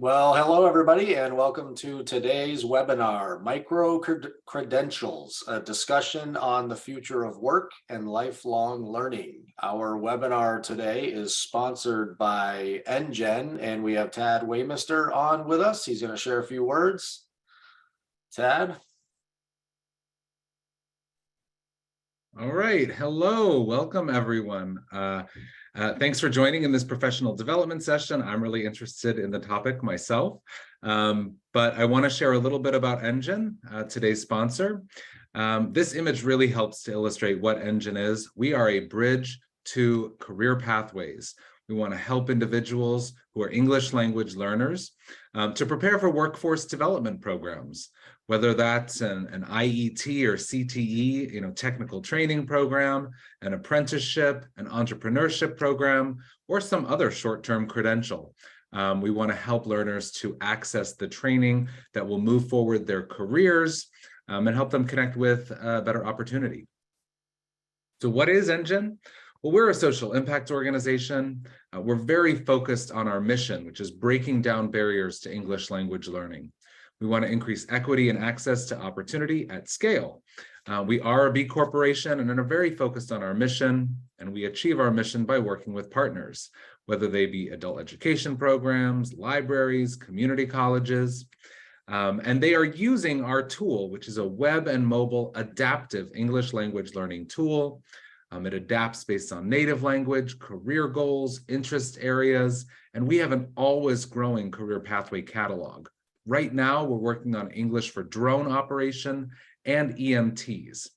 Well, hello everybody, and welcome to today's webinar, Micro Credentials, a discussion on the future of work and lifelong learning. Our webinar today is sponsored by NGen, and we have Tad Waymister on with us. He's going to share a few words. Tad? All right. Hello. Welcome, everyone. Thanks for joining in this professional development session. I'm really interested in the topic myself, but I want to share a little bit about NGen, today's sponsor. This image really helps to illustrate what NGen is. We are a bridge to career pathways. We want to help individuals who are English language learners to prepare for workforce development programs, whether that's an IET or CTE, technical training program, an apprenticeship, an entrepreneurship program, or some other short-term credential. We want to help learners to access the training that will move forward their careers and help them connect with a better opportunity. So what is NGen? Well, we're a social impact organization. We're very focused on our mission, which is breaking down barriers to English language learning. We want to increase equity and access to opportunity at scale. We are a B corporation and are very focused on our mission, and we achieve our mission by working with partners, whether they be adult education programs, libraries, community colleges, and they are using our tool, which is a web and mobile adaptive English language learning tool. It adapts based on native language, career goals, interest areas, and we have an always growing career pathway catalog. Right now, we're working on English for drone operation and EMTs.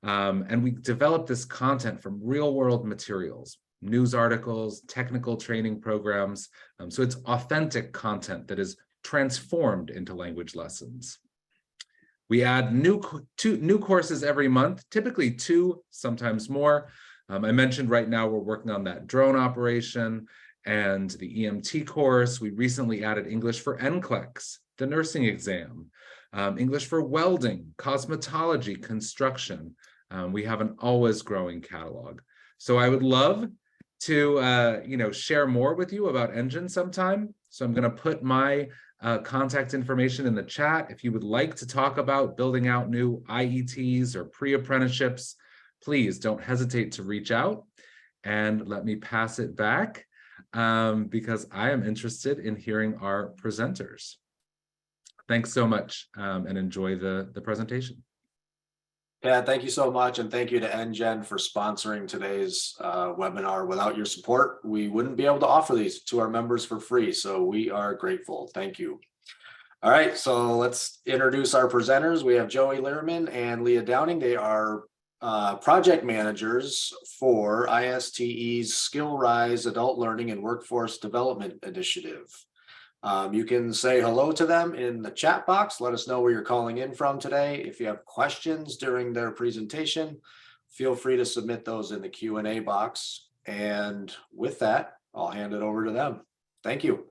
And we developed this content from real-world materials, news articles, technical training programs. So it's authentic content that is transformed into language lessons. We add new courses every month, typically 2, sometimes more. I mentioned right now we're working on that drone operation and the EMT course. We recently added English for NCLEX, the nursing exam, English for welding, cosmetology, construction. We have an always growing catalog. So I would love to share more with you about NGen sometime. So I'm going to put my contact information in the chat. If you would like to talk about building out new IETs or pre-apprenticeships, please don't hesitate to reach out, and let me pass it back because I am interested in hearing our presenters. Thanks so much and enjoy the presentation. Yeah, thank you so much, and thank you to NGen for sponsoring today's webinar. Without your support, we wouldn't be able to offer these to our members for free, so we are grateful. Thank you. All right, so let's introduce our presenters. We have Joey Lehrman and Leah Downing. They are project managers for ISTE's Skill Rise Adult Learning and Workforce Development Initiative. You can say hello to them in the chat box. Let us know where you're calling in from today. If you have questions during their presentation, feel free to submit those in the Q&A box. And with that, I'll hand it over to them. Thank you.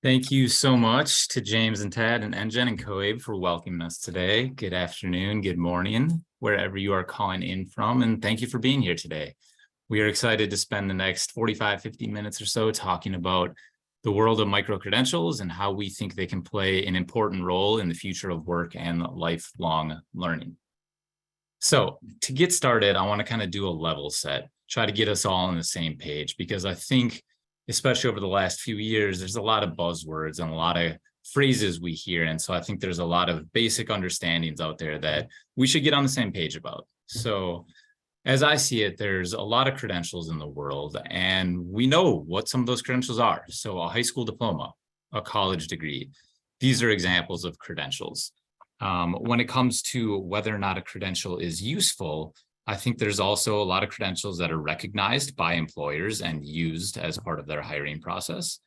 Thank you so much to James and Tad and NGen and COABE for welcoming us today. Good afternoon, good morning, wherever you are calling in from, and thank you for being here today. We are excited to spend the next 45-50 minutes or so talking about the world of micro-credentials and how we think they can play an important role in the future of work and lifelong learning. So to get started, I want to kind of do a level set, try to get us all on the same page, because I think, especially over the last few years, there's a lot of buzzwords and a lot of phrases we hear. And so I think there's a lot of basic understandings out there that we should get on the same page about. So as I see it, there's a lot of credentials in the world, and we know what some of those credentials are. So a high school diploma, a college degree, these are examples of credentials. When it comes to whether or not a credential is useful, I think there's also a lot of credentials that are recognized by employers and used as part of their hiring process,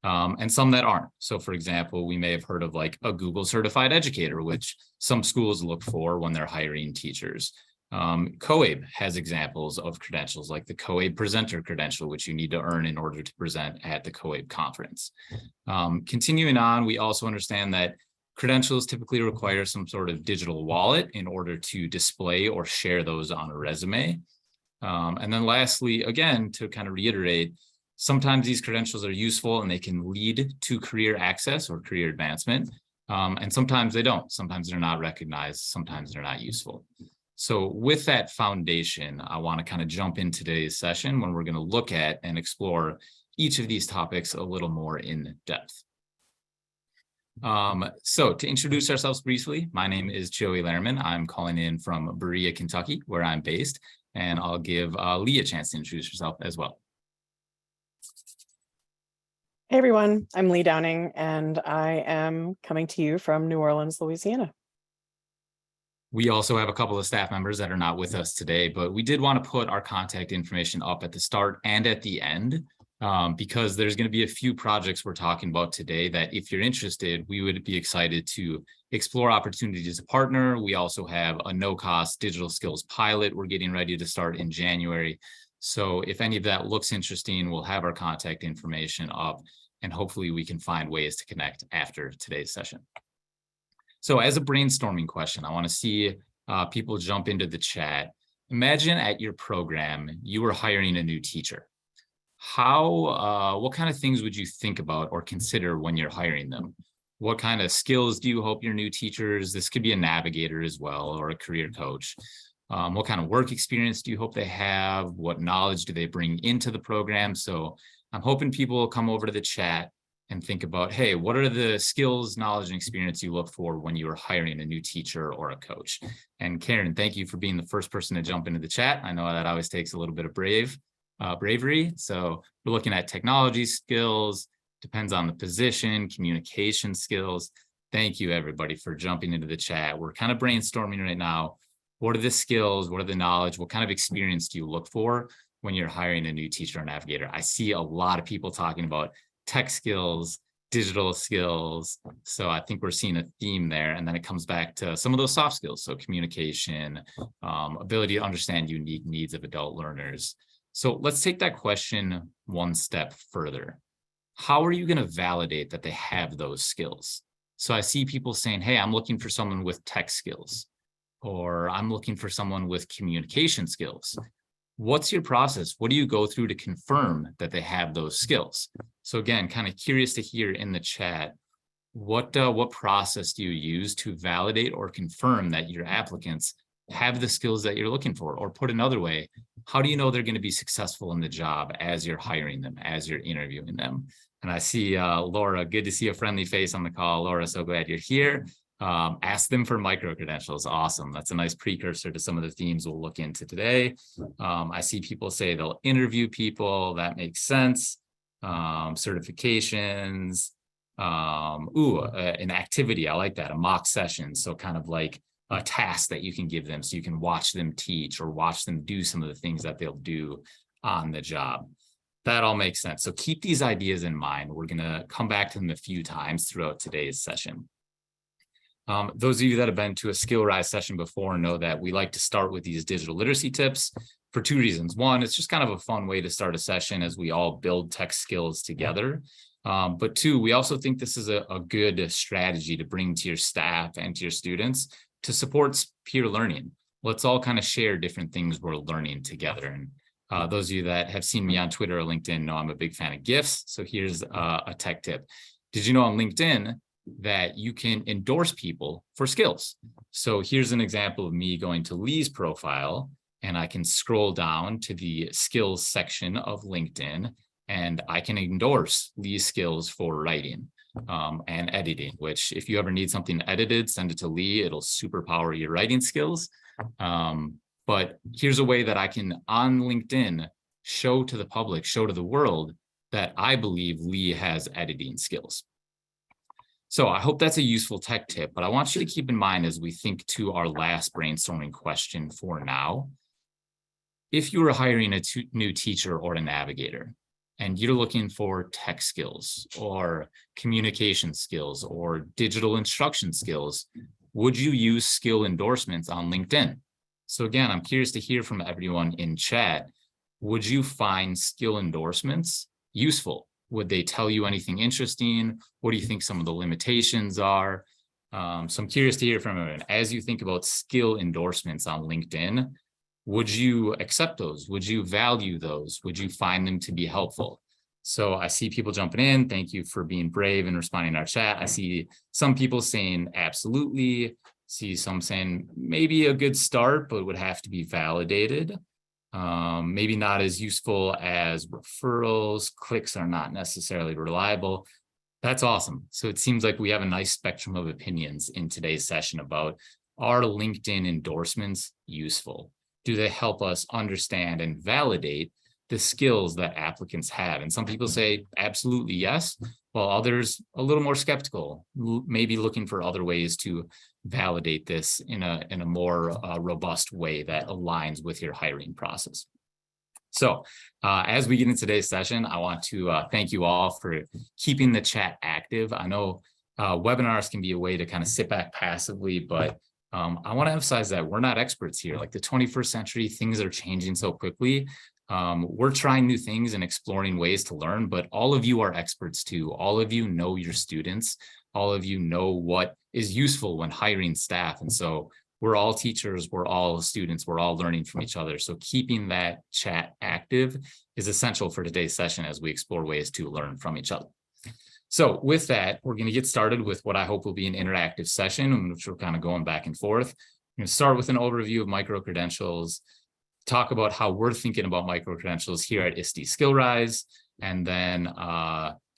and some that aren't. So for example, we may have heard of like a Google certified educator, which some schools look for when they're hiring teachers. COABE has examples of credentials like the COABE presenter credential, which you need to earn in order to present at the COABE conference. Continuing on, we also understand that credentials typically require some sort of digital wallet in order to display or share those on a resume. And then lastly, again, to kind of reiterate, Sometimes these credentials are useful and they can lead to career access or career advancement. And sometimes they don't. Sometimes they're not recognized. Sometimes they're not useful. So with that foundation, I want to kind of jump into today's session when we're going to look at and explore each of these topics a little more in depth. So to introduce ourselves briefly, my name is Joey Lehrman. I'm calling in from Berea, Kentucky, where I'm based, and I'll give Lee a chance to introduce herself as well. Hey everyone, I'm Lee Downing, and I am coming to you from New Orleans, Louisiana. We also have a couple of staff members that are not with us today, but we did want to put our contact information up at the start and at the end, because there's going to be a few projects we're talking about today that if you're interested, we would be excited to explore opportunities to partner. We also have a no-cost digital skills pilot we're getting ready to start in January. So if any of that looks interesting, we'll have our contact information up, and hopefully we can find ways to connect after today's session. So as a brainstorming question, I want to see people jump into the chat. Imagine at your program, you were hiring a new teacher. What kind of things would you think about or consider when you're hiring them? What kind of skills do you hope your new teachers, this could be a navigator as well, or a career coach. What kind of work experience do you hope they have? What knowledge do they bring into the program? So I'm hoping people will come over to the chat and think about, hey, what are the skills, knowledge, and experience you look for when you are hiring a new teacher or a coach? And Karen, thank you for being the first person to jump into the chat. I know that always takes a little bit of bravery. So we're looking at technology skills, depends on the position, communication skills. Thank you, everybody, for jumping into the chat. We're kind of brainstorming right now. What are the skills? What are the knowledge? What kind of experience do you look for when you're hiring a new teacher or navigator? I see a lot of people talking about tech skills, digital skills. So I think we're seeing a theme there. And then it comes back to some of those soft skills. So communication, ability to understand unique needs of adult learners. So let's take that question one step further. How are you going to validate that they have those skills? So I see people saying, hey, I'm looking for someone with tech skills, or I'm looking for someone with communication skills. What's your process? What do you go through to confirm that they have those skills? So again, kind of curious to hear in the chat, what process do you use to validate or confirm that your applicants have the skills that you're looking for? Or put another way, how do you know they're going to be successful in the job as you're hiring them, as you're interviewing them? And I see Laura, good to see a friendly face on the call. Laura, so glad you're here. Ask them for micro-credentials. Awesome. That's a nice precursor to some of the themes we'll look into today. I see people say they'll interview people. That makes sense. Certifications. An activity. I like that. A mock session. So kind of like a task that you can give them so you can watch them teach or watch them do some of the things that they'll do on the job. That all makes sense. So keep these ideas in mind. We're going to come back to them a few times throughout today's session. Those of you that have been to a Skill Rise session before know that we like to start with these digital literacy tips for two reasons. One, it's just kind of a fun way to start a session as we all build tech skills together. But two, we also think this is a good strategy to bring to your staff and to your students to support peer learning. Let's all kind of share different things we're learning together. And those of you that have seen me on Twitter or LinkedIn know I'm a big fan of GIFs. So here's a tech tip. Did you know on LinkedIn that you can endorse people for skills? So here's an example of me going to Lee's profile, and I can scroll down to the skills section of LinkedIn, and I can endorse Lee's skills for writing and editing, which if you ever need something edited, send it to Lee. It'll superpower your writing skills. But here's a way that I can, on LinkedIn, show to the public, show to the world that I believe Lee has editing skills. So I hope that's a useful tech tip, but I want you to keep in mind as we think to our last brainstorming question for now. If you were hiring a new teacher or a navigator, and you're looking for tech skills or communication skills or digital instruction skills, would you use skill endorsements on LinkedIn? So again, I'm curious to hear from everyone in chat. Would you find skill endorsements useful? Would they tell you anything interesting? What do you think some of the limitations are? So I'm curious to hear from everyone. As you think about skill endorsements on LinkedIn, would you accept those? Would you value those? Would you find them to be helpful? So I see people jumping in. Thank you for being brave and responding to our chat. I see some people saying absolutely. See some saying maybe a good start, but would have to be validated. Maybe not as useful as referrals. Clicks are not necessarily reliable. That's awesome. So it seems like we have a nice spectrum of opinions in today's session about, are LinkedIn endorsements useful? Do they help us understand and validate the skills that applicants have? And some people say absolutely yes, while others a little more skeptical, maybe looking for other ways to validate this in a more robust way that aligns with your hiring process. So as we get into today's session, I want to thank you all for keeping the chat active. I know webinars can be a way to kind of sit back passively, but I want to emphasize that we're not experts here. Like the 21st century, things are changing so quickly. We're trying new things and exploring ways to learn, but all of you are experts too. All of you know your students. All of you know what is useful when hiring staff. And so we're all teachers, we're all students, we're all learning from each other. So keeping that chat active is essential for today's session as we explore ways to learn from each other. So with that, we're going to get started with what I hope will be an interactive session in which we're kind of going back and forth. I'm going to start with an overview of micro-credentials, talk about how we're thinking about micro-credentials here at ISTE SkillRise, and then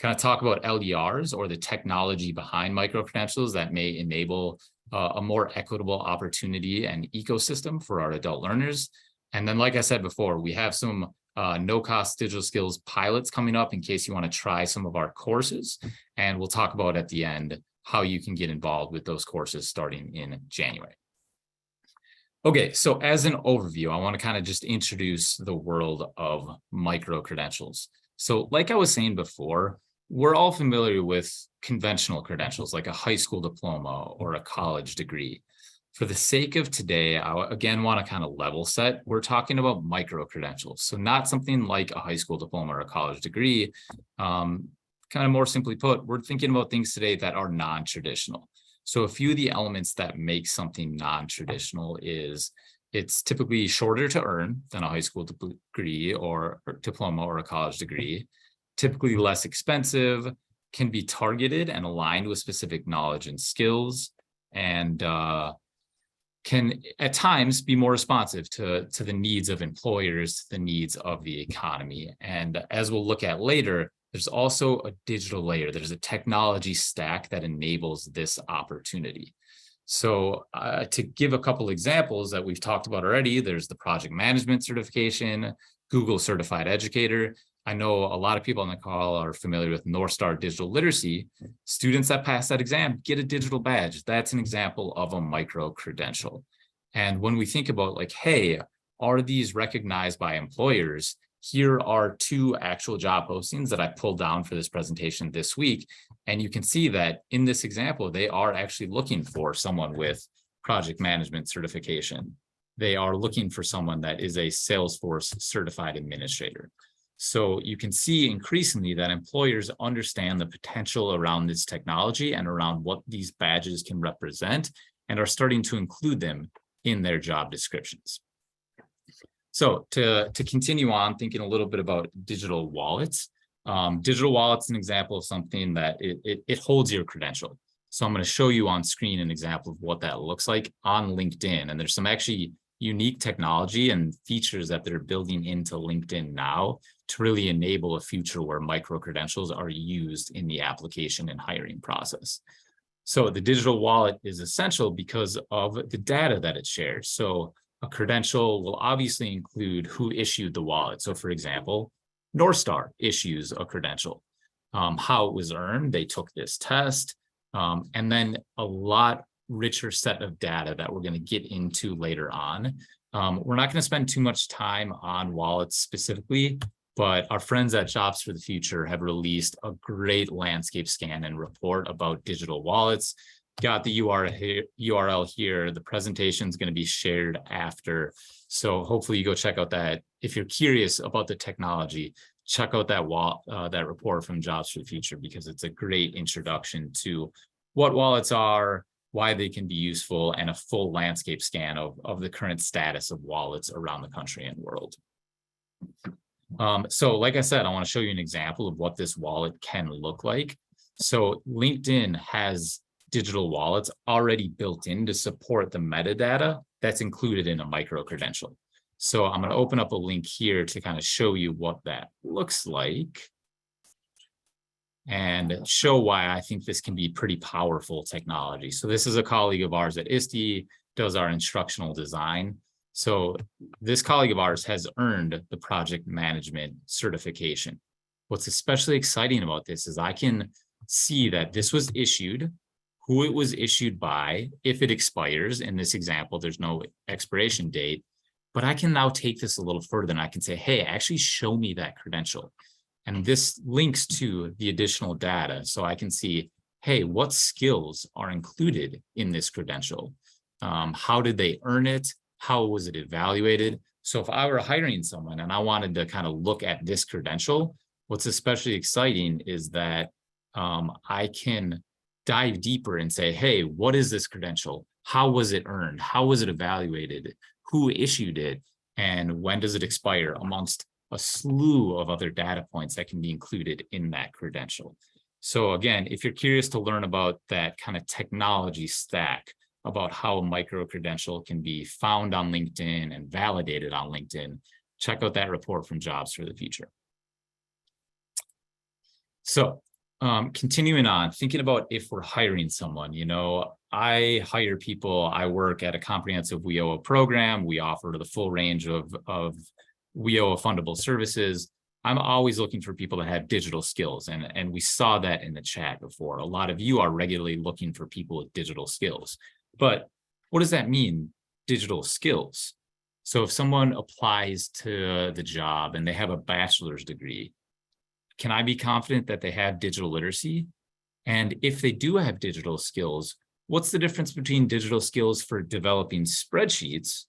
kind of talk about LDRs, or the technology behind micro-credentials that may enable a more equitable opportunity and ecosystem for our adult learners. And then, like I said before, we have some no-cost digital skills pilots coming up in case you want to try some of our courses. And we'll talk about at the end how you can get involved with those courses starting in January. Okay, so as an overview, I want to kind of just introduce the world of micro-credentials. So like I was saying before, we're all familiar with conventional credentials like a high school diploma or a college degree. For the sake of today, I again want to kind of level set. We're talking about micro-credentials. So not something like a high school diploma or a college degree. Kind of more simply put, we're thinking about things today that are non-traditional. So a few of the elements that make something non-traditional is it's typically shorter to earn than a high school degree or diploma or a college degree, typically less expensive, can be targeted and aligned with specific knowledge and skills, and can at times be more responsive to the needs of employers, the needs of the economy. And as we'll look at later, there's also a digital layer. There's a technology stack that enables this opportunity. So to give a couple examples that we've talked about already, there's the project management certification, Google Certified Educator. I know a lot of people on the call are familiar with North Star Digital Literacy. Students that pass that exam get a digital badge. That's an example of a micro-credential. And when we think about like, hey, are these recognized by employers? Here are two actual job postings that I pulled down for this presentation this week. And you can see that in this example, they are actually looking for someone with project management certification. They are looking for someone that is a Salesforce certified administrator. So you can see increasingly that employers understand the potential around this technology and around what these badges can represent and are starting to include them in their job descriptions. So to continue on, thinking a little bit about digital wallets. Digital wallets is an example of something that it holds your credential. So I'm going to show you on screen an example of what that looks like on LinkedIn. And there's some actually unique technology and features that they're building into LinkedIn now to really enable a future where micro-credentials are used in the application and hiring process. So the digital wallet is essential because of the data that it shares. So a credential will obviously include who issued the wallet. So for example, North Star issues a credential, how it was earned, they took this test, and then a lot richer set of data that we're going to get into later on. We're not going to spend too much time on wallets specifically, but our friends at Jobs for the Future have released a great landscape scan and report about digital wallets. Got the URL here. The presentation is going to be shared after. So hopefully you go check out that. If you're curious about the technology, check out that report from Jobs for the Future, because it's a great introduction to what wallets are, why they can be useful, and a full landscape scan of the current status of wallets around the country and world. So like I said, I want to show you an example of what this wallet can look like. So LinkedIn has digital wallets already built in to support the metadata that's included in a micro-credential. So I'm going to open up a link here to kind of show you what that looks like and show why I think this can be pretty powerful technology. So this is a colleague of ours at ISTE, does our instructional design. So this colleague of ours has earned the project management certification. What's especially exciting about this is I can see that this was issued, who it was issued by, if it expires. In this example, there's no expiration date, but I can now take this a little further and I can say, hey, actually show me that credential. And this links to the additional data. So I can see, hey, what skills are included in this credential? How did they earn it? How was it evaluated? So if I were hiring someone and I wanted to kind of look at this credential, what's especially exciting is that I can dive deeper and say, hey, what is this credential? How was it earned? How was it evaluated? Who issued it? And when does it expire, amongst a slew of other data points that can be included in that credential. So again, if you're curious to learn about that kind of technology stack, about how a micro-credential can be found on LinkedIn and validated on LinkedIn, check out that report from Jobs for the Future. So continuing on, thinking about if we're hiring someone, you know, I hire people, I work at a comprehensive WIOA program. We offer the full range of WIOA fundable services. I'm always looking for people that have digital skills. And we saw that in the chat before. A lot of you are regularly looking for people with digital skills. But what does that mean, digital skills? So if someone applies to the job and they have a bachelor's degree, can I be confident that they have digital literacy? And if they do have digital skills, what's the difference between digital skills for developing spreadsheets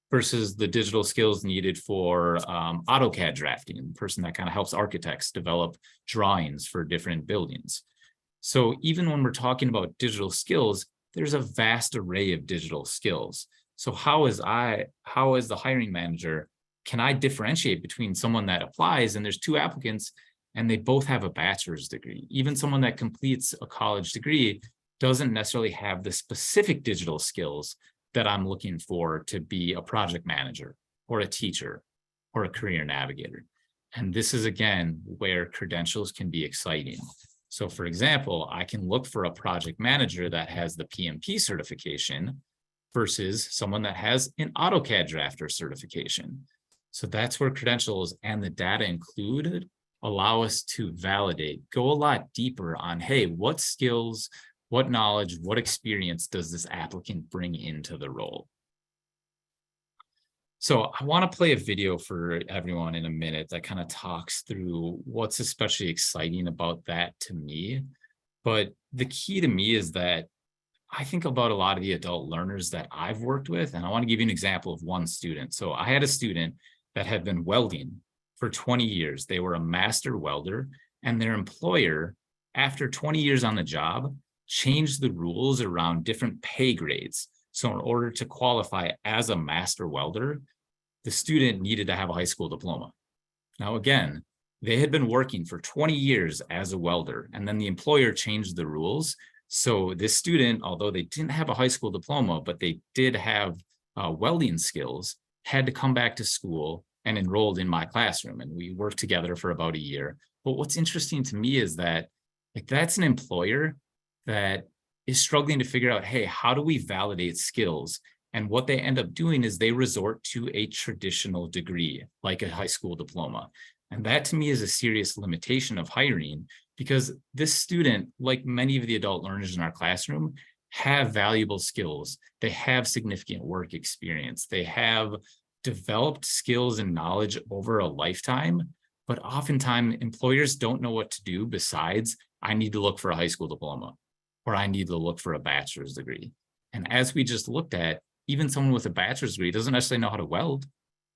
versus the digital skills needed for AutoCAD drafting, the person that kind of helps architects develop drawings for different buildings? So even when we're talking about digital skills, there's a vast array of digital skills. So how as the hiring manager, can I differentiate between someone that applies and there's two applicants and they both have a bachelor's degree? Even someone that completes a college degree doesn't necessarily have the specific digital skills that I'm looking for to be a project manager or a teacher or a career navigator. And this is, again, where credentials can be exciting. So for example, I can look for a project manager that has the PMP certification versus someone that has an AutoCAD drafter certification. So that's where credentials and the data included allow us to validate, go a lot deeper on, hey, what skills, what knowledge, what experience does this applicant bring into the role? So I want to play a video for everyone in a minute that kind of talks through what's especially exciting about that to me. But the key to me is that I think about a lot of the adult learners that I've worked with, and I want to give you an example of one student. So I had a student that had been welding for 20 years. They were a master welder, and their employer, after 20 years on the job, changed the rules around different pay grades. So in order to qualify as a master welder, the student needed to have a high school diploma. Now, again, they had been working for 20 years as a welder, and then the employer changed the rules. So this student, although they didn't have a high school diploma, but they did have welding skills, had to come back to school and enrolled in my classroom. And we worked together for about a year. But what's interesting to me is that that's an employer that is struggling to figure out, hey, how do we validate skills? And what they end up doing is they resort to a traditional degree, like a high school diploma. And that to me is a serious limitation of hiring, because this student, like many of the adult learners in our classroom, have valuable skills. They have significant work experience. They have developed skills and knowledge over a lifetime, but oftentimes employers don't know what to do besides, I need to look for a high school diploma, or I need to look for a bachelor's degree. And as we just looked at, even someone with a bachelor's degree doesn't necessarily know how to weld.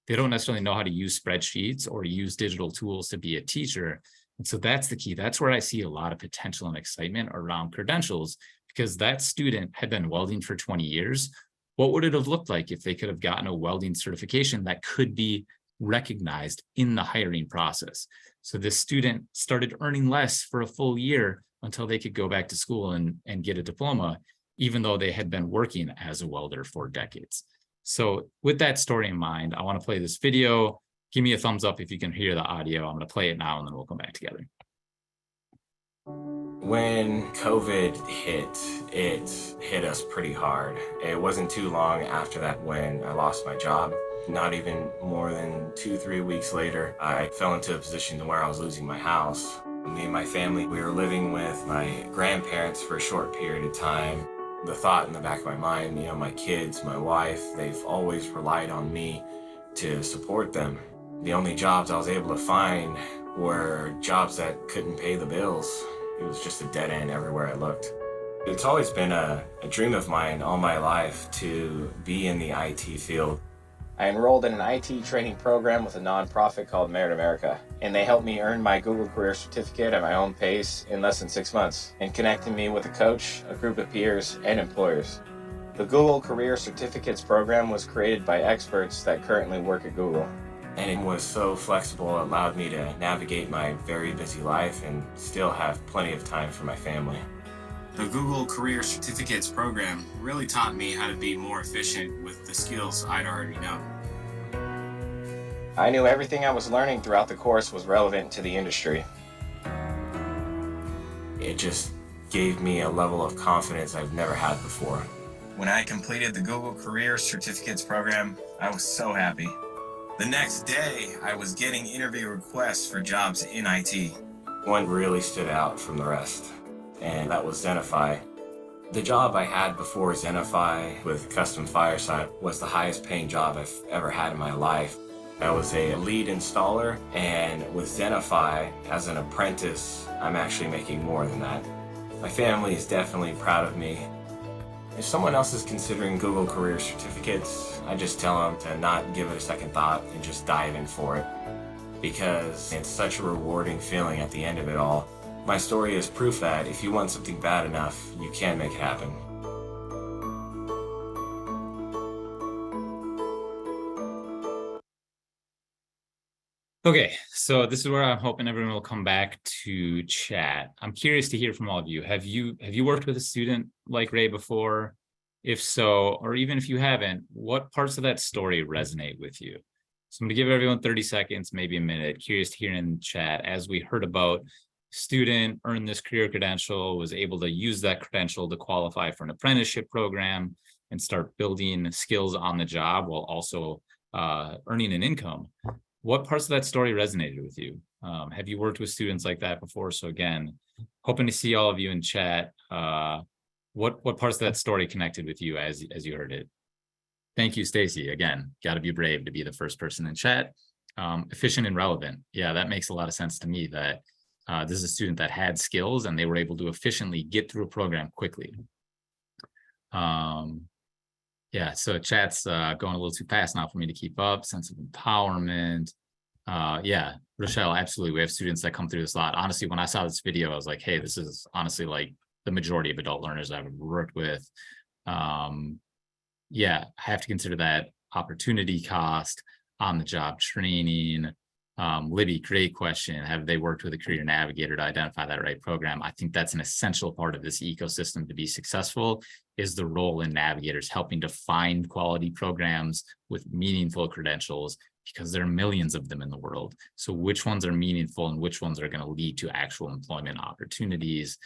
They don't necessarily know how to use spreadsheets or use digital tools to be a teacher. And so that's the key. That's where I see a lot of potential and excitement around credentials, because that student had been welding for 20 years. What would it have looked like if they could have gotten a welding certification that could be recognized in the hiring process. So this student started earning less for a full year until they could go back to school and get a diploma, even though they had been working as a welder for decades. So with that story in mind, I want to play this video. Give me a thumbs up if you can hear the audio. I'm going to play it now and then we'll come back together. When COVID hit, it hit us pretty hard. It wasn't too long after that when I lost my job. Not even more than 2-3 weeks later, I fell into a position to where I was losing my house. Me and my family, we were living with my grandparents for a short period of time. The thought in the back of my mind, you know, my kids, my wife, they've always relied on me to support them. The only jobs I was able to find were jobs that couldn't pay the bills. It was just a dead end everywhere I looked. It's always been a dream of mine all my life to be in the IT field. I enrolled in an IT training program with a nonprofit called Merit America, and they helped me earn my Google Career Certificate at my own pace in less than 6 months, and connecting me with a coach, a group of peers, and employers. The Google Career Certificates program was created by experts that currently work at Google. And it was so flexible, it allowed me to navigate my very busy life and still have plenty of time for my family. The Google Career Certificates program really taught me how to be more efficient with the skills I'd already known. I knew everything I was learning throughout the course was relevant to the industry. It just gave me a level of confidence I've never had before. When I completed the Google Career Certificates program, I was so happy. The next day, I was getting interview requests for jobs in IT. One really stood out from the rest, and that was Zenify. The job I had before Zenify with Custom Fireside was the highest paying job I've ever had in my life. I was a lead installer, and with Zenify, as an apprentice, I'm actually making more than that. My family is definitely proud of me. If someone else is considering Google Career Certificates, I just tell them to not give it a second thought and just dive in for it, because it's such a rewarding feeling at the end of it all. My story is proof that if you want something bad enough, you can make it happen. Okay, so this is where I'm hoping everyone will come back to chat. I'm curious to hear from all of you. Have you worked with a student like Ray before? If so, or even if you haven't, what parts of that story resonate with you? So I'm gonna give everyone 30 seconds, maybe a minute. Curious to hear in chat, as we heard about student earned this career credential, was able to use that credential to qualify for an apprenticeship program and start building skills on the job while also earning an income. What parts of that story resonated with you? Have you worked with students like that before? So again, hoping to see all of you in chat. What parts of that story connected with you as you heard it? Thank you, Stacy. Again, got to be brave to be the first person in chat. Efficient and relevant. Yeah, that makes a lot of sense to me, that this is a student that had skills and they were able to efficiently get through a program quickly. Yeah, so chat's going a little too fast now for me to keep up. Sense of empowerment. Yeah, Rochelle, absolutely. We have students that come through this a lot. Honestly, when I saw this video, I was like, hey, this is honestly like the majority of adult learners I've worked with. Yeah, I have to consider that opportunity cost, on-the-job training. Libby, great question. Have they worked with a career navigator to identify that right program? I think that's an essential part of this ecosystem to be successful, is the role in navigators helping to find quality programs with meaningful credentials, because there are millions of them in the world. So which ones are meaningful and which ones are going to lead to actual employment opportunities?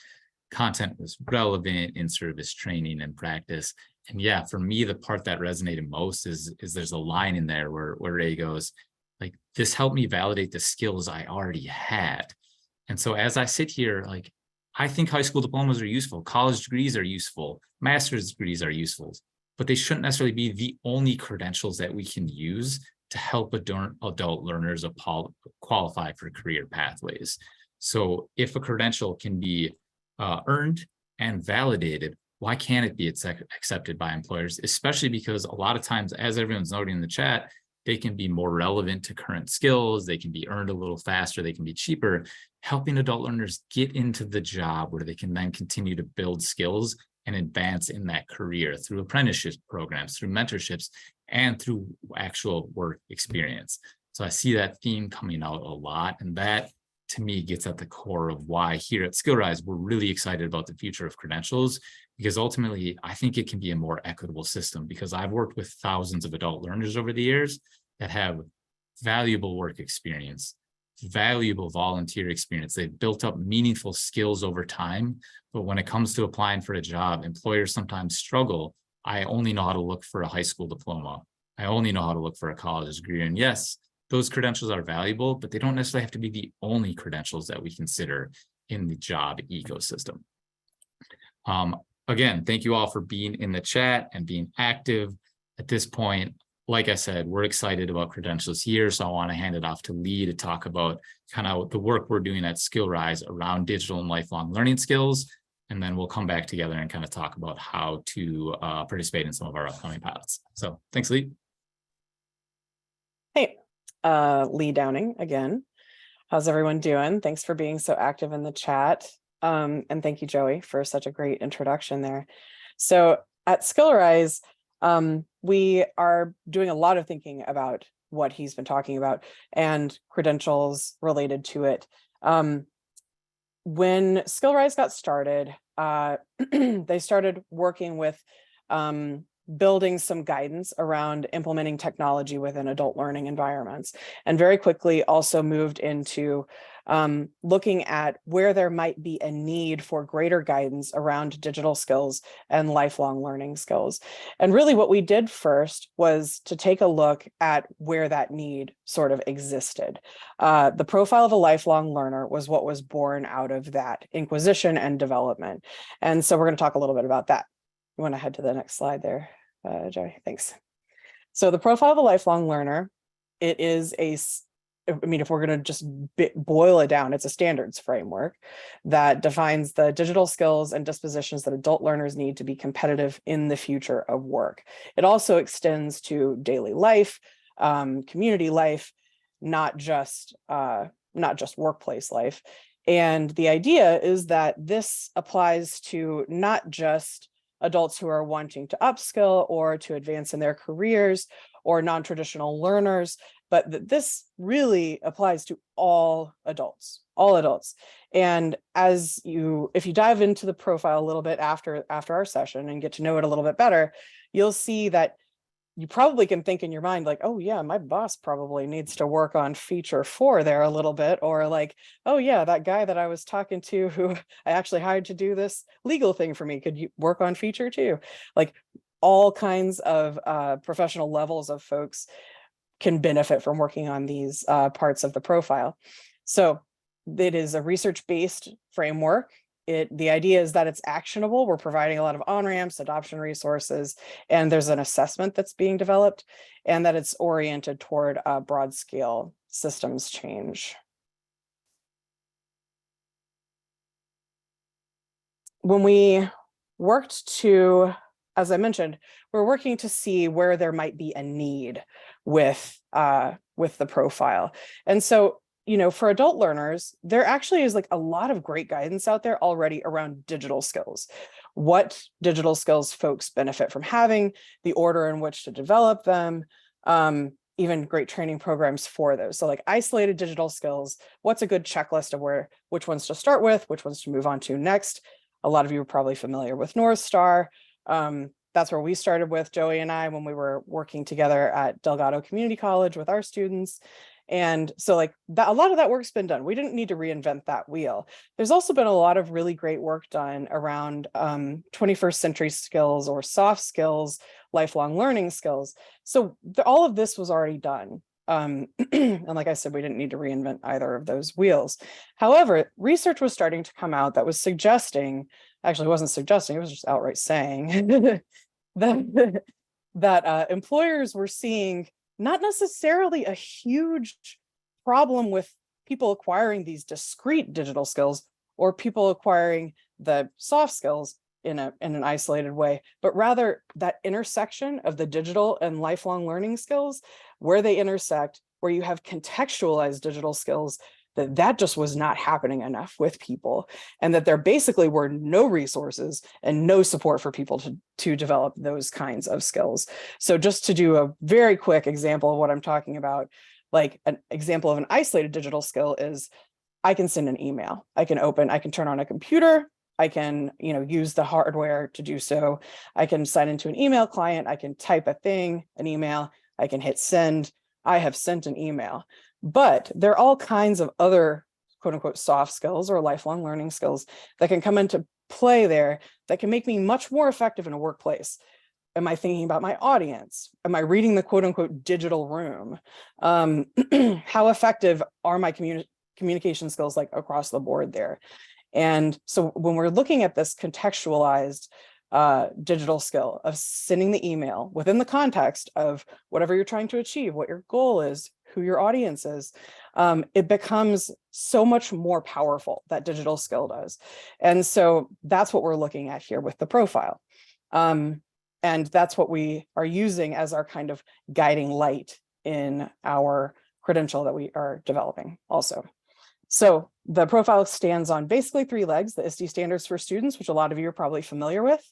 Content was relevant, in-service training and practice. And yeah, for me, the part that resonated most is there's a line in there where Ray goes, like, this helped me validate the skills I already had. And so as I sit here, like, I think high school diplomas are useful, college degrees are useful, master's degrees are useful, but they shouldn't necessarily be the only credentials that we can use to help adult learners qualify for career pathways. So if a credential can be earned and validated, why can't it be accepted by employers? Especially because a lot of times, as everyone's noting in the chat, they can be more relevant to current skills, they can be earned a little faster, they can be cheaper, helping adult learners get into the job where they can then continue to build skills and advance in that career through apprenticeship programs, through mentorships, and through actual work experience. So I see that theme coming out a lot, and that to me gets at the core of why here at SkillRise, we're really excited about the future of credentials, because ultimately I think it can be a more equitable system, because I've worked with thousands of adult learners over the years that have valuable work experience, valuable volunteer experience. They've built up meaningful skills over time, but when it comes to applying for a job, employers sometimes struggle. I only know how to look for a high school diploma. I only know how to look for a college degree. And yes, those credentials are valuable, but they don't necessarily have to be the only credentials that we consider in the job ecosystem. Again, thank you all for being in the chat and being active. At this point, like I said, we're excited about credentials here, so I want to hand it off to Lee to talk about kind of the work we're doing at SkillRise around digital and lifelong learning skills, and then we'll come back together and kind of talk about how to participate in some of our upcoming pilots. So thanks, Lee. Hey, Lee Downing again. How's everyone doing? Thanks for being so active in the chat. And thank you, Joey, for such a great introduction there. So at SkillRise, we are doing a lot of thinking about what he's been talking about and credentials related to it. When SkillRise got started, they started working with building some guidance around implementing technology within adult learning environments, and very quickly also moved into looking at where there might be a need for greater guidance around digital skills and lifelong learning skills. And really what we did first was to take a look at where that need sort of existed. The profile of a lifelong learner was what was born out of that inquisition and development. And so we're going to talk a little bit about that. You want to head to the next slide there, Joey? Thanks. So the profile of a lifelong learner, it is if we're going to just boil it down, it's a standards framework that defines the digital skills and dispositions that adult learners need to be competitive in the future of work. It also extends to daily life, community life, not just workplace life. And the idea is that this applies to not just adults who are wanting to upskill or to advance in their careers or non-traditional learners, but that this really applies to all adults. And if you dive into the profile a little bit after our session and get to know it a little bit better, you'll see that you probably can think in your mind like, oh yeah, my boss probably needs to work on feature 4 there a little bit, or like, oh yeah, that guy that I was talking to who I actually hired to do this legal thing for me, could you work on feature 2? Like all kinds of professional levels of folks can benefit from working on these parts of the profile. So it is a research-based framework. The idea is that it's actionable. We're providing a lot of on-ramps, adoption resources, and there's an assessment that's being developed, and that it's oriented toward broad-scale systems change. When we worked to, as I mentioned, we're working to see where there might be a need with the profile. And so, for adult learners, there actually is like a lot of great guidance out there already around digital skills. What digital skills folks benefit from having, the order in which to develop them, even great training programs for those. So like isolated digital skills, what's a good checklist of which ones to start with, which ones to move on to next. A lot of you are probably familiar with North Star. That's where we started with Joey and I when we were working together at Delgado Community College with our students. And so like a lot of that work's been done. We didn't need to reinvent that wheel. There's also been a lot of really great work done around 21st century skills or soft skills, lifelong learning skills. So all of this was already done. And like I said, we didn't need to reinvent either of those wheels. However, research was starting to come out that was suggesting, actually it wasn't suggesting, it was just outright saying that employers were seeing not necessarily a huge problem with people acquiring these discrete digital skills or people acquiring the soft skills in an isolated way, but rather that intersection of the digital and lifelong learning skills, where they intersect, where you have contextualized digital skills, that just was not happening enough with people, and that there basically were no resources and no support for people to develop those kinds of skills. So just to do a very quick example of what I'm talking about, Like an example of an isolated digital skill is I can send an email. I can turn on a computer. I can, use the hardware to do so. I can sign into an email client. I can type an email. I can hit send. I have sent an email. But there are all kinds of other quote unquote soft skills or lifelong learning skills that can come into play there that can make me much more effective in a workplace. Am I thinking about my audience? Am I reading the quote unquote digital room? How effective are my communication skills like across the board there? And so when we're looking at this contextualized digital skill of sending the email within the context of whatever you're trying to achieve, what your goal is, who your audience is, it becomes so much more powerful, that digital skill does. And so that's what we're looking at here with the profile. And that's what we are using as our kind of guiding light in our credential that we are developing also. So the profile stands on basically 3 legs: the ISTE standards for students, which a lot of you are probably familiar with.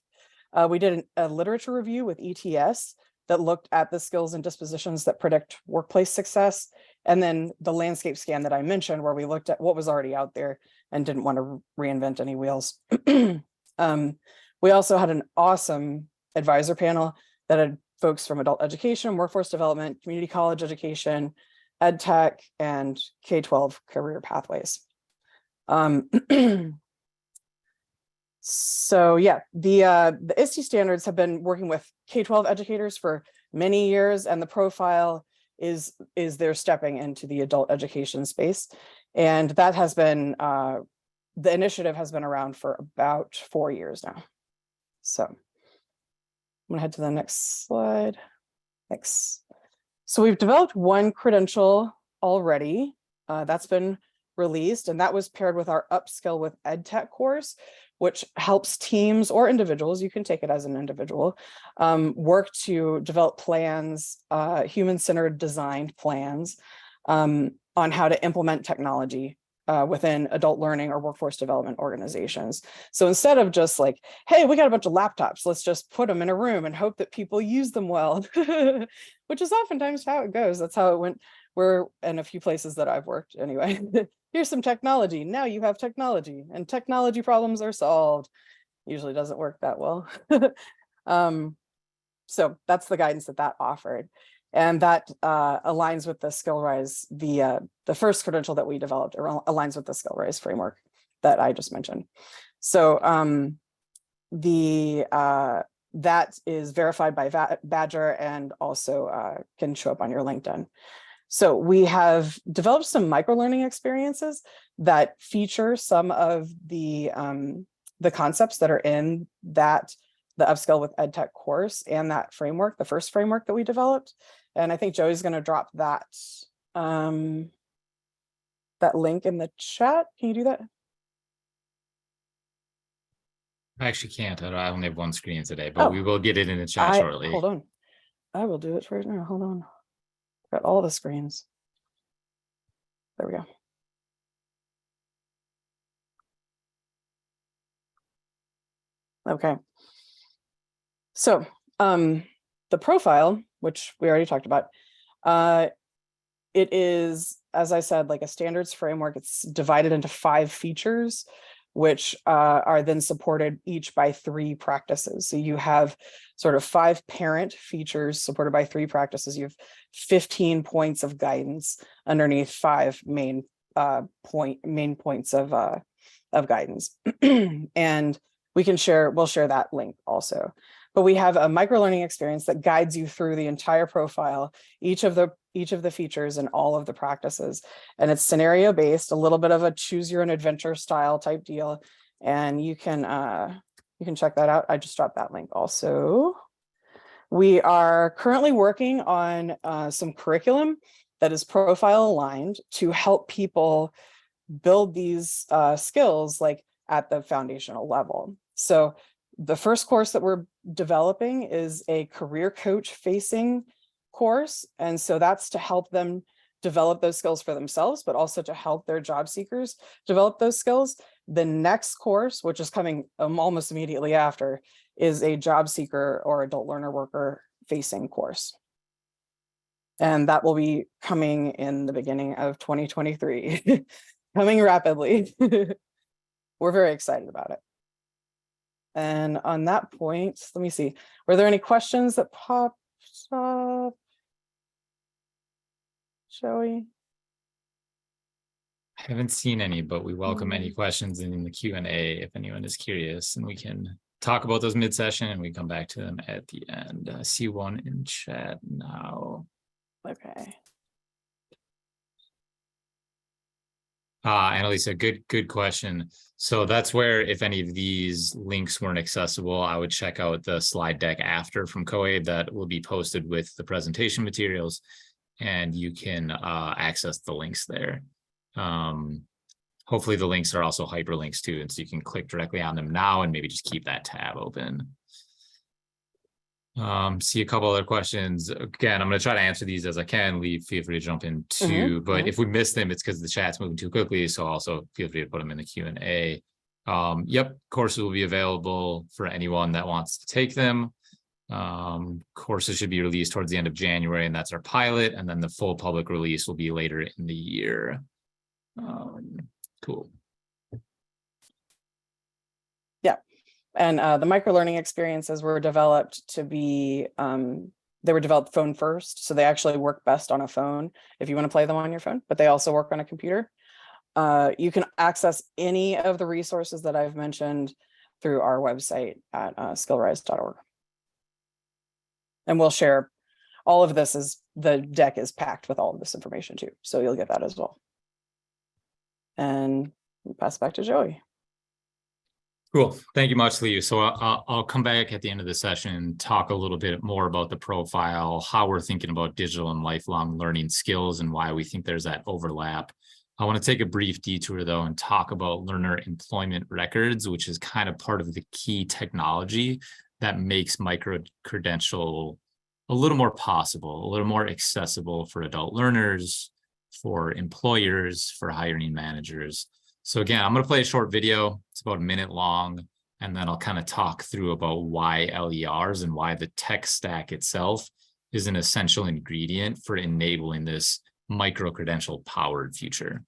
We did a literature review with ETS that looked at the skills and dispositions that predict workplace success. And then the landscape scan that I mentioned, where we looked at what was already out there and didn't want to reinvent any wheels. We also had an awesome advisor panel that had folks from adult education, workforce development, community college education, EdTech, and K-12 career pathways. So yeah, the ISTE standards have been working with K-12 educators for many years, and the profile is they're stepping into the adult education space. And that has been, the initiative has been around for about 4 years now. So I'm gonna head to the next slide. Thanks. So we've developed one credential already that's been released, and that was paired with our Upskill with EdTech course, which helps teams or individuals, you can take it as an individual, work to develop plans, human-centered designed plans on how to implement technology within adult learning or workforce development organizations. So instead of just like, hey, we got a bunch of laptops, let's just put them in a room and hope that people use them well, which is oftentimes how it goes. That's how it went. We're in a few places that I've worked anyway. Here's some technology. Now you have technology and technology problems are solved. Usually doesn't work that well. So that's the guidance that offered. And that aligns with the SkillRise, the first credential that we developed aligns with the SkillRise framework that I just mentioned. So that is verified by Badger and also can show up on your LinkedIn. So we have developed some microlearning experiences that feature some of the concepts that are in the Upskill with EdTech course and that framework, the first framework that we developed. And I think Joey's going to drop that that link in the chat. Can you do that? I actually can't. I only have one screen today, but we will get it in the chat shortly. Hold on. I will do it right now. Hold on. Got all the screens. There we go. Okay. So the profile, which we already talked about, it is, as I said, like a standards framework. It's divided into 5 features, which are then supported each by 3 practices. So you have sort of 5 parent features supported by 3 practices. You have 15 points of guidance underneath 5 main points of guidance. And we'll share that link also. But we have a microlearning experience that guides you through the entire profile, each of the features and all of the practices. And it's scenario based, a little bit of a choose your own adventure style type deal. And you can check that out. I just dropped that link also. We are currently working on some curriculum that is profile aligned to help people build these skills like at the foundational level. So the first course that we're developing is a career coach facing course. And so that's to help them develop those skills for themselves, but also to help their job seekers develop those skills. The next course, which is coming almost immediately after, is a job seeker or adult learner worker facing course. And that will be coming in the beginning of 2023, coming rapidly. We're very excited about it. And on that point, let me see, were there any questions that popped up? Joey? I haven't seen any, but we welcome any questions in the Q&A if anyone is curious, and we can talk about those mid-session and we come back to them at the end. I see one in chat now. Okay. Annalisa, good question. So that's where, if any of these links weren't accessible, I would check out the slide deck after from COABE that will be posted with the presentation materials, and you can access the links there. Hopefully the links are also hyperlinks too, and so you can click directly on them now and maybe just keep that tab open. See a couple other questions. Again, I'm going to try to answer these as I can. Feel free to jump in too, but if we miss them, it's because the chat's moving too quickly. So also feel free to put them in the Q&A. Yep, courses will be available for anyone that wants to take them. Courses should be released towards the end of January, and that's our pilot. And then the full public release will be later in the year. Cool. And the microlearning experiences were developed to be, they were developed phone first. So they actually work best on a phone if you want to play them on your phone, but they also work on a computer. You can access any of the resources that I've mentioned through our website at skillrise.org. And we'll share all of this, as the deck is packed with all of this information too. So you'll get that as well. And we'll pass it back to Joey. Cool. Thank you much, Lee. So I'll come back at the end of the session and talk a little bit more about the profile, how we're thinking about digital and lifelong learning skills, and why we think there's that overlap. I want to take a brief detour, though, and talk about learner employment records, which is kind of part of the key technology that makes micro-credential a little more possible, a little more accessible for adult learners, for employers, for hiring managers. So again, I'm going to play a short video. It's about a minute long, and then I'll kind of talk through about why LERs and why the tech stack itself is an essential ingredient for enabling this micro-credential powered future.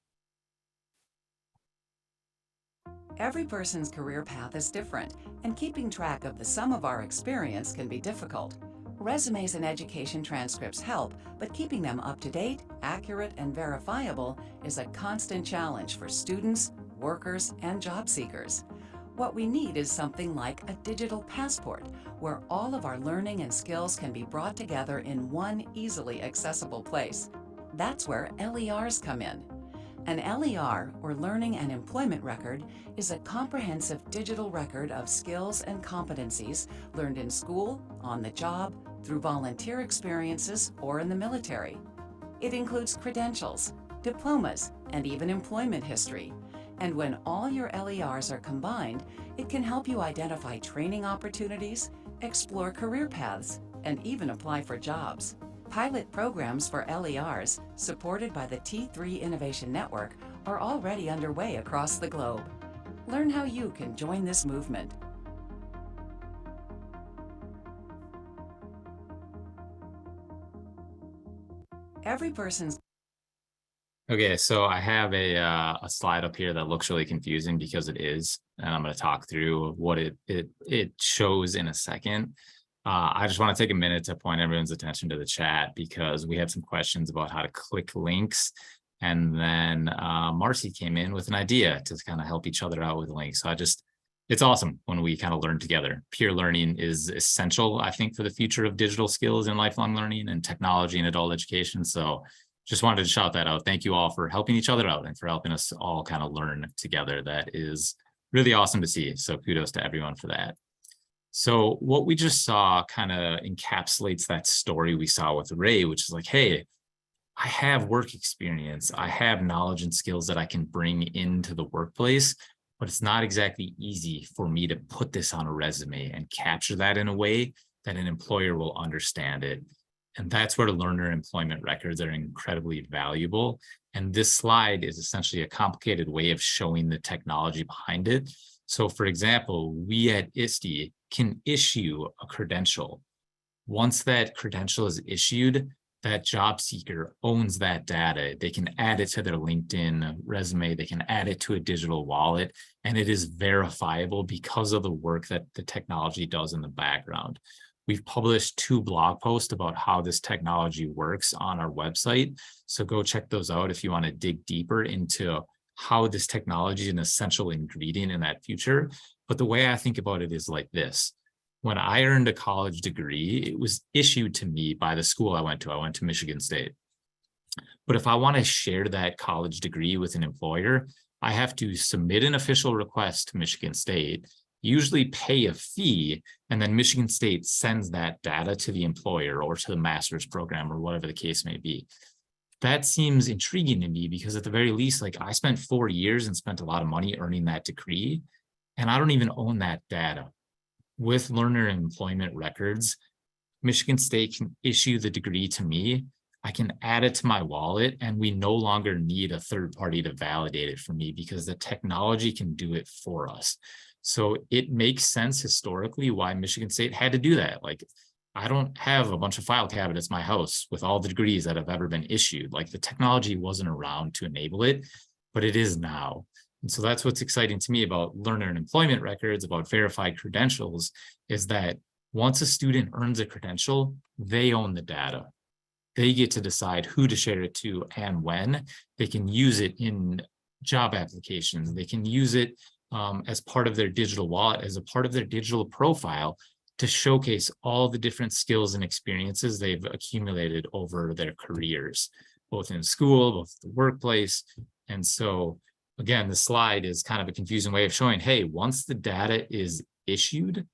Every person's career path is different, and keeping track of the sum of our experience can be difficult. Resumes and education transcripts help, but keeping them up to date, accurate, and verifiable is a constant challenge for students, workers, and job seekers. What we need is something like a digital passport, where all of our learning and skills can be brought together in one easily accessible place. That's where LERs come in. An LER, or Learning and Employment Record, is a comprehensive digital record of skills and competencies learned in school, on the job, through volunteer experiences, or in the military. It includes credentials, diplomas, and even employment history. And when all your LERs are combined, it can help you identify training opportunities, explore career paths, and even apply for jobs. Pilot programs for LERs, supported by the T3 Innovation Network, are already underway across the globe. Learn how you can join this movement. Every person's Okay, so I have a slide up here that looks really confusing because it is, and I'm going to talk through what it shows in a second. I just want to take a minute to point everyone's attention to the chat because we had some questions about how to click links, and then Marcy came in with an idea to kind of help each other out with links. So it's awesome when we kind of learn together. Peer learning is essential, I think, for the future of digital skills and lifelong learning and technology and adult education. So just wanted to shout that out. Thank you all for helping each other out and for helping us all kind of learn together. That is really awesome to see. So kudos to everyone for that. So what we just saw kind of encapsulates that story we saw with Ray, which is like, hey, I have work experience. I have knowledge and skills that I can bring into the workplace, but it's not exactly easy for me to put this on a resume and capture that in a way that an employer will understand it. And that's where learner employment records are incredibly valuable. And this slide is essentially a complicated way of showing the technology behind it. So for example, we at ISTE can issue a credential. Once that credential is issued, that job seeker owns that data. They can add it to their LinkedIn resume, they can add it to a digital wallet, and it is verifiable because of the work that the technology does in the background. We've published 2 blog posts about how this technology works on our website, so go check those out if you want to dig deeper into how this technology is an essential ingredient in that future. But the way I think about it is like this. When I earned a college degree, it was issued to me by the school I went to. I went to Michigan State. But if I want to share that college degree with an employer, I have to submit an official request to Michigan State, usually pay a fee, and then Michigan State sends that data to the employer or to the master's program or whatever the case may be. That seems intriguing to me because at the very least, like I spent 4 years and spent a lot of money earning that degree, and I don't even own that data. With learner employment records, Michigan State can issue the degree to me. I can add it to my wallet, and we no longer need a third party to validate it for me because the technology can do it for us. So it makes sense historically why Michigan State had to do that. Like, I don't have a bunch of file cabinets in my house with all the degrees that have ever been issued. Like, the technology wasn't around to enable it, but it is now. And so that's what's exciting to me about learner and employment records, about verified credentials, is that once a student earns a credential, they own the data. They get to decide who to share it to and when. They can use it in job applications. They can use it as part of their digital wallet, as a part of their digital profile, to showcase all the different skills and experiences they've accumulated over their careers, both in school, both the workplace. And so again, the slide is kind of a confusing way of showing, hey, once the data is issued,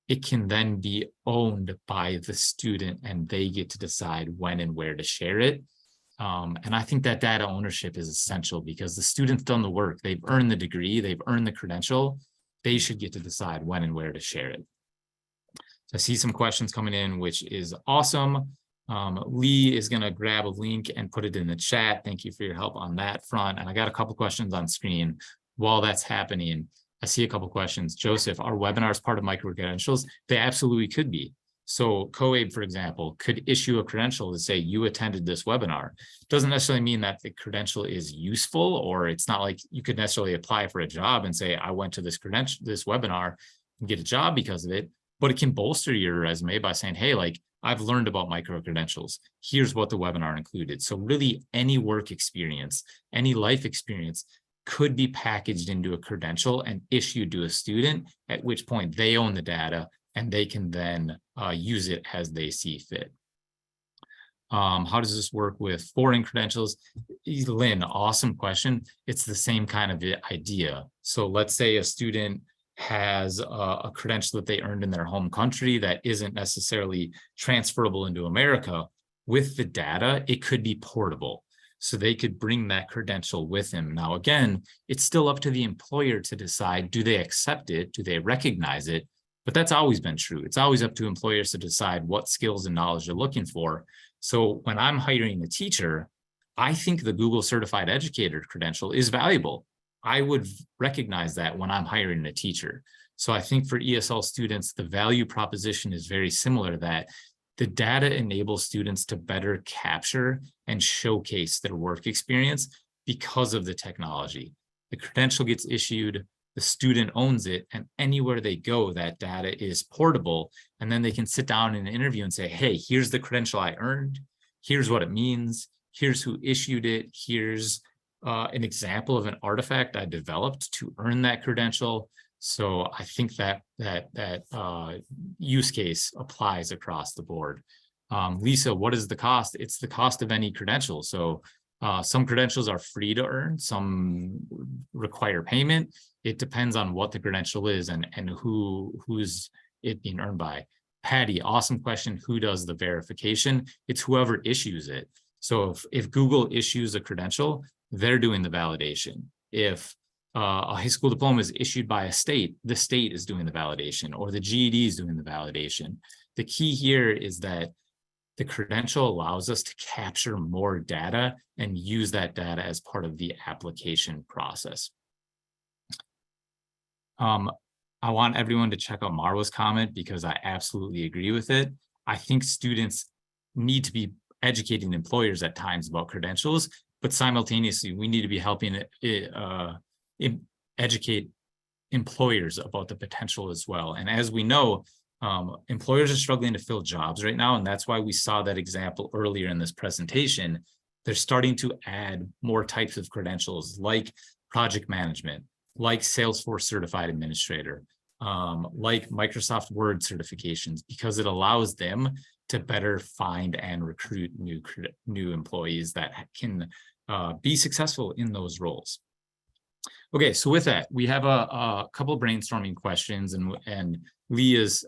it can then be owned by the student and they get to decide when and where to share it. And I think that data ownership is essential because the student's done the work. They've earned the degree, they've earned the credential. They should get to decide when and where to share it. So I see some questions coming in, which is awesome. Lee is going to grab a link and put it in the chat. Thank you for your help on that front. And I got a couple questions on screen while that's happening. I see a couple questions. Joseph, are webinars part of micro-credentials? They absolutely could be. So COABE, for example, could issue a credential to say you attended this webinar. Doesn't necessarily mean that the credential is useful, or it's not like you could necessarily apply for a job and say, I went to this webinar and get a job because of it, but it can bolster your resume by saying, hey, like, I've learned about micro-credentials. Here's what the webinar included. So really any work experience, any life experience could be packaged into a credential and issued to a student, at which point they own the data and they can then use it as they see fit. How does this work with foreign credentials? Lynn, awesome question. It's the same kind of idea. So let's say a student has a credential that they earned in their home country that isn't necessarily transferable into America. With the data, it could be portable. So they could bring that credential with them. Now, again, it's still up to the employer to decide, do they accept it? Do they recognize it? But that's always been true. It's always up to employers to decide what skills and knowledge they're looking for. So when I'm hiring a teacher, I think the Google Certified Educator credential is valuable. I would recognize that when I'm hiring a teacher. So I think for ESL students, the value proposition is very similar, that the data enables students to better capture and showcase their work experience because of the technology. The credential gets issued, the student owns it, and anywhere they go, that data is portable. And then they can sit down in an interview and say, hey, here's the credential I earned. Here's what it means. Here's who issued it. Here's an example of an artifact I developed to earn that credential. So I think that use case applies across the board. Lisa, what is the cost? It's the cost of any credential. So some credentials are free to earn, some require payment. It depends on what the credential is and who's it being earned by. Patty, awesome question. Who does the verification? It's whoever issues it. So if Google issues a credential, they're doing the validation. If a high school diploma is issued by a state, the state is doing the validation, or the GED is doing the validation. The key here is that the credential allows us to capture more data and use that data as part of the application process. I want everyone to check out Marwa's comment because I absolutely agree with it. I think students need to be educating employers at times about credentials, but simultaneously we need to be helping educate employers about the potential as well. And as we know, employers are struggling to fill jobs right now, and that's why we saw that example earlier in this presentation. They're starting to add more types of credentials like project management, like Salesforce certified administrator, like Microsoft Word certifications, because it allows them to better find and recruit new employees that can be successful in those roles. Okay, so with that, we have a couple brainstorming questions, and Leah's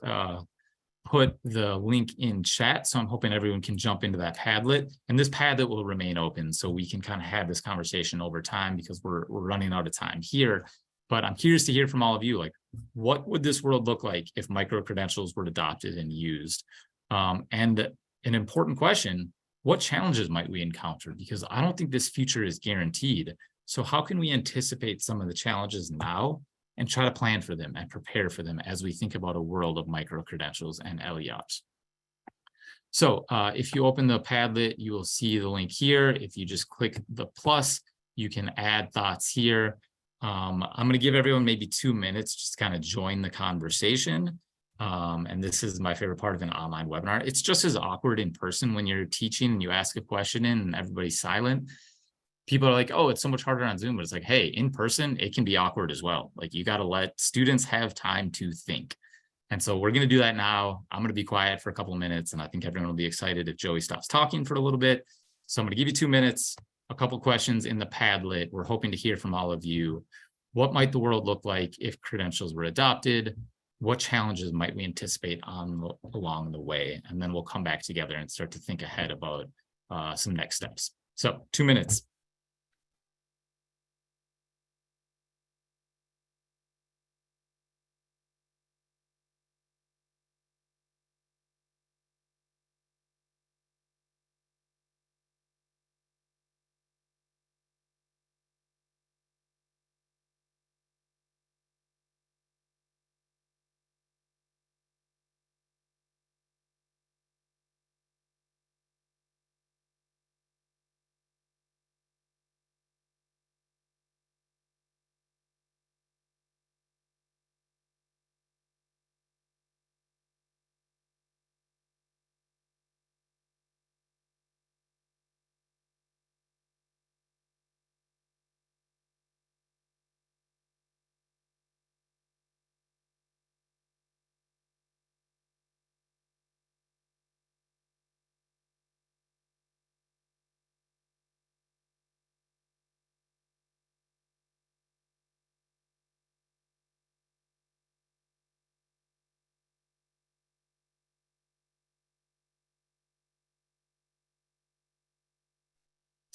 put the link in chat, so I'm hoping everyone can jump into that Padlet, and this Padlet will remain open so we can kind of have this conversation over time because we're running out of time here. But I'm curious to hear from all of you, like, what would this world look like if micro-credentials were adopted and used? And an important question, what challenges might we encounter? Because I don't think this future is guaranteed. So how can we anticipate some of the challenges now and try to plan for them and prepare for them as we think about a world of micro-credentials and LERs? So if you open the Padlet, you will see the link here. If you just click the plus, you can add thoughts here. I'm going to give everyone maybe 2 minutes, just kind of join the conversation. And this is my favorite part of an online webinar. It's just as awkward in person when you're teaching and you ask a question and everybody's silent. People are like, oh, it's so much harder on Zoom, but it's like, hey, in person, it can be awkward as well. Like, you got to let students have time to think. And so we're going to do that now. I'm going to be quiet for a couple of minutes, and I think everyone will be excited if Joey stops talking for a little bit. So I'm going to give you 2 minutes, a couple questions in the Padlet. We're hoping to hear from all of you. What might the world look like if credentials were adopted? What challenges might we anticipate along the way? And then we'll come back together and start to think ahead about some next steps. So 2 minutes.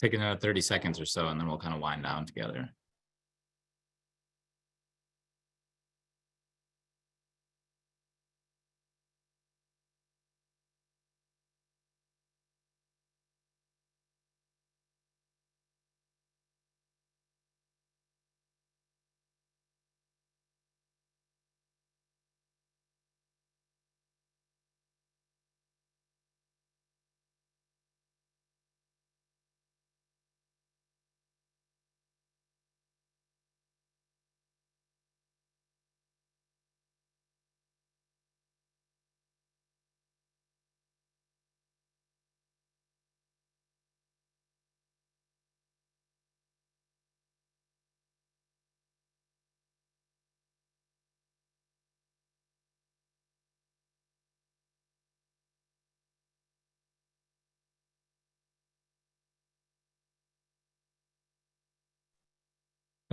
Take another 30 seconds or so, and then we'll kind of wind down together.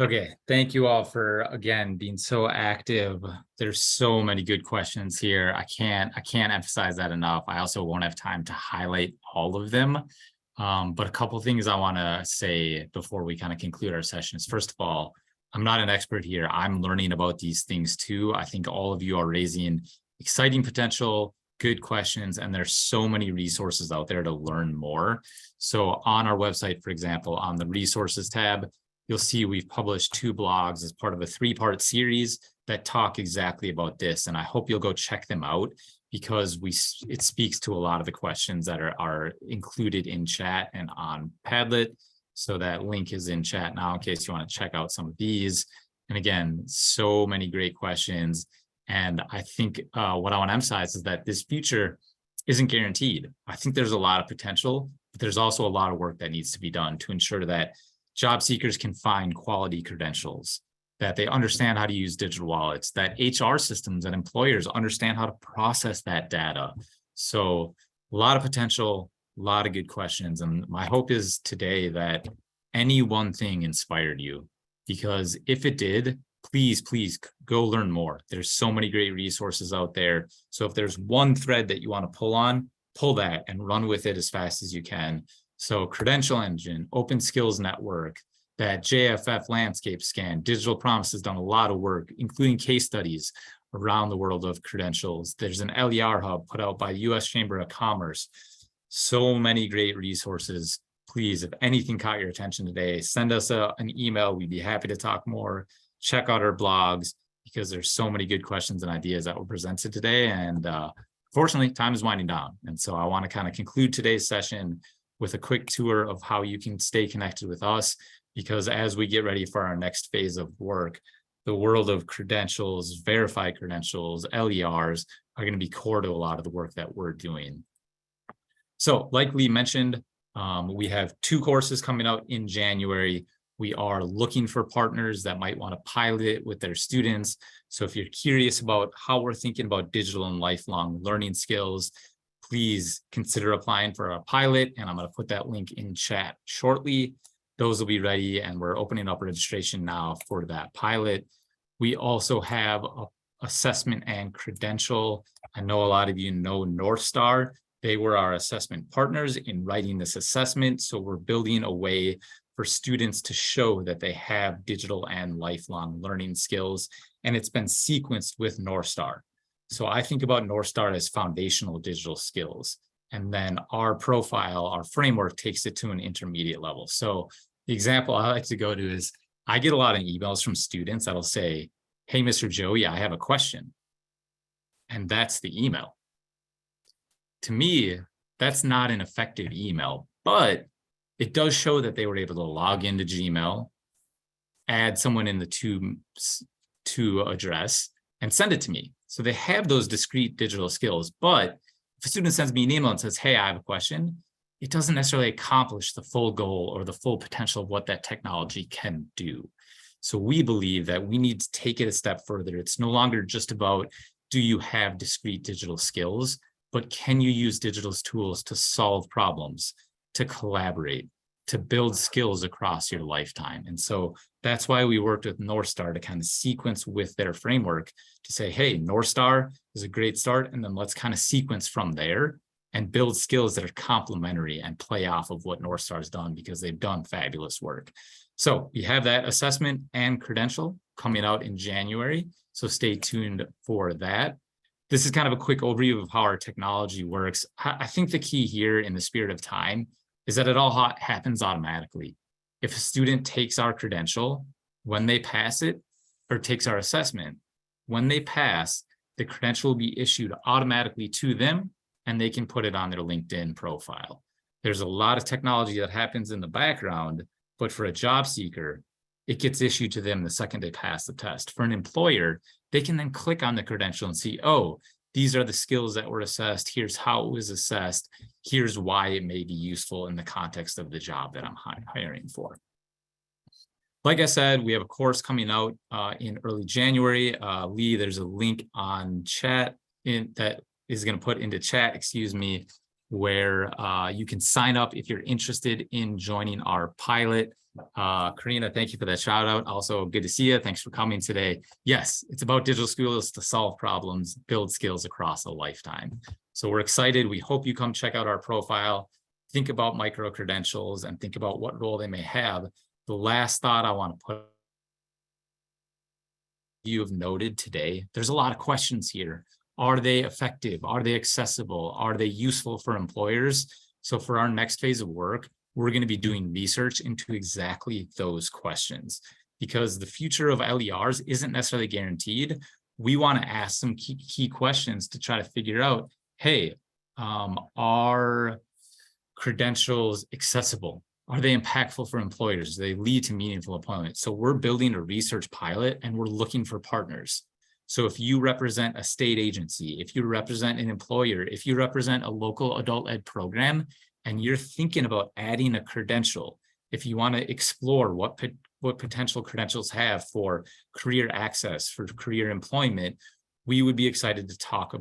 Okay, thank you all for, again, being so active. There's so many good questions here. I can't emphasize that enough. I also won't have time to highlight all of them. But a couple of things I want to say before we kind of conclude our sessions. First of all, I'm not an expert here. I'm learning about these things too. I think all of you are raising exciting potential, good questions, and there's so many resources out there to learn more. So on our website, for example, on the resources tab, you'll see we've published 2 blogs as part of a 3-part series that talk exactly about this. And I hope you'll go check them out, because it speaks to a lot of the questions that are included in chat and on Padlet. So that link is in chat now in case you want to check out some of these. And again, so many great questions. And I think what I want to emphasize is that this future isn't guaranteed. I think there's a lot of potential, but there's also a lot of work that needs to be done to ensure that job seekers can find quality credentials, that they understand how to use digital wallets, that HR systems and employers understand how to process that data. So a lot of potential, a lot of good questions. And my hope is today that any one thing inspired you, because if it did, please go learn more. There's so many great resources out there. So if there's one thread that you want to pull on, pull that and run with it as fast as you can. So Credential Engine, Open Skills Network, that JFF landscape scan, Digital Promise has done a lot of work, including case studies around the world of credentials. There's an LER hub put out by US Chamber of Commerce. So many great resources. Please, if anything caught your attention today, send us an email. We'd be happy to talk more. Check out our blogs, because there's so many good questions and ideas that were presented today. And fortunately, time is winding down. And so I want to kind of conclude today's session with a quick tour of how you can stay connected with us, because as we get ready for our next phase of work, the world of credentials, verified credentials, LERs are going to be core to a lot of the work that we're doing. So like Lee mentioned, we have 2 courses coming out in January. We are looking for partners that might want to pilot it with their students. So if you're curious about how we're thinking about digital and lifelong learning skills, please consider applying for a pilot. And I'm going to put that link in chat shortly. Those will be ready, and we're opening up registration now for that pilot. We also have a assessment and credential. I know a lot of you know North Star. They were our assessment partners in writing this assessment. So we're building a way for students to show that they have digital and lifelong learning skills, and it's been sequenced with North Star. So I think about North Star as foundational digital skills, and then our profile, our framework takes it to an intermediate level. So the example I like to go to is I get a lot of emails from students that'll say, "Hey, Mr. Joey, I have a question." And that's the email. To me, that's not an effective email, but it does show that they were able to log into Gmail, add someone in the to address, and send it to me. So they have those discrete digital skills. But if a student sends me an email and says, "Hey, I have a question," it doesn't necessarily accomplish the full goal or the full potential of what that technology can do. So we believe that we need to take it a step further. It's no longer just about, do you have discrete digital skills, but can you use digital tools to solve problems, to collaborate, to build skills across your lifetime? And so that's why we worked with North Star to kind of sequence with their framework to say, hey, North Star is a great start, and then let's kind of sequence from there and build skills that are complementary and play off of what North Star has done, because they've done fabulous work. So we have that assessment and credential coming out in January. So stay tuned for that. This is kind of a quick overview of how our technology works. I think the key here, in the spirit of time, is that it all happens automatically. If a student takes our credential, when they pass it, or takes our assessment, when they pass, the credential will be issued automatically to them, and they can put it on their LinkedIn profile. There's a lot of technology that happens in the background, but for a job seeker, it gets issued to them the second they pass the test. For an employer, they can then click on the credential and see, oh, these are the skills that were assessed. Here's how it was assessed. Here's why it may be useful in the context of the job that I'm hiring for. Like I said, we have a course coming out in early January. Lee, there's a link on chat that is going to put into chat, excuse me, where you can sign up if you're interested in joining our pilot. Karina, thank you for that shout out. Also, good to see you. Thanks for coming today. Yes, it's about digital skills to solve problems, build skills across a lifetime. So we're excited. We hope you come check out our profile, think about micro credentials, and think about what role they may have. The last thought I want to put, you have noted today, there's a lot of questions here. Are they effective? Are they accessible? Are they useful for employers? So for our next phase of work, we're going to be doing research into exactly those questions, because the future of LERs isn't necessarily guaranteed. We want to ask some key questions to try to figure out, hey, are credentials accessible? Are they impactful for employers? Do they lead to meaningful employment? So we're building a research pilot and we're looking for partners. So if you represent a state agency, if you represent an employer, if you represent a local adult ed program, and you're thinking about adding a credential, if you want to explore what potential credentials have for career access, for career employment, we would be excited to talk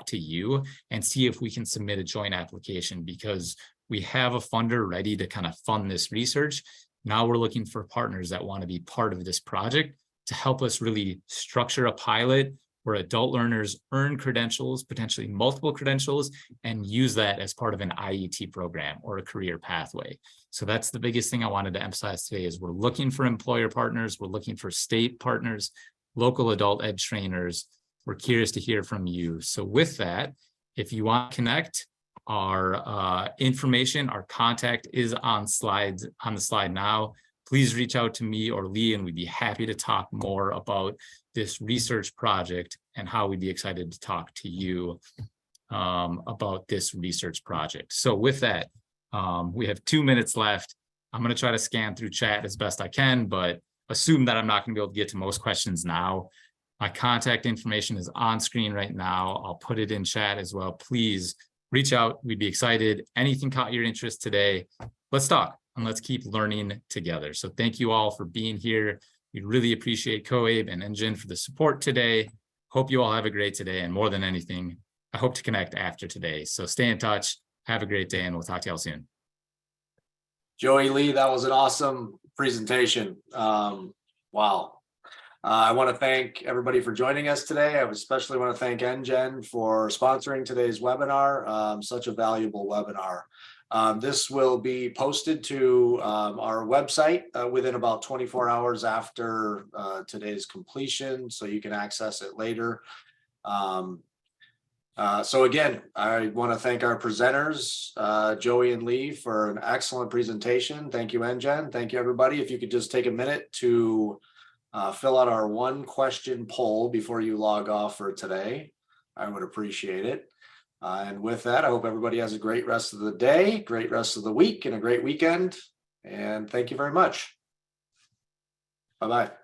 to you and see if we can submit a joint application, because we have a funder ready to kind of fund this research. Now we're looking for partners that want to be part of this project to help us really structure a pilot where adult learners earn credentials, potentially multiple credentials, and use that as part of an IET program or a career pathway. So that's the biggest thing I wanted to emphasize today is we're looking for employer partners, we're looking for state partners, local adult ed trainers. We're curious to hear from you. So with that, if you want to connect, our information, our contact is on the slide now. Please reach out to me or Lee, and we'd be happy to talk more about this research project and how we'd be excited to talk to you about this research project. So with that, we have 2 minutes left. I'm going to try to scan through chat as best I can, but assume that I'm not going to be able to get to most questions now. My contact information is on screen right now. I'll put it in chat as well. Please reach out. We'd be excited. Anything caught your interest today? Let's talk and let's keep learning together. So thank you all for being here. We really appreciate COABE and Engine for the support today. Hope you all have a great day. And more than anything, I hope to connect after today. So stay in touch. Have a great day, and we'll talk to y'all soon. Joey, Lee, that was an awesome presentation. Wow. I want to thank everybody for joining us today. I especially want to thank NGen for sponsoring today's webinar, such a valuable webinar. This will be posted to our website within about 24 hours after today's completion, so you can access it later. So again, I want to thank our presenters, Joey and Lee, for an excellent presentation. Thank you, NGen. Thank you, everybody. If you could just take a minute to fill out our 1 question poll before you log off for today, I would appreciate it. And with that, I hope everybody has a great rest of the day, great rest of the week, and a great weekend. And thank you very much. Bye-bye.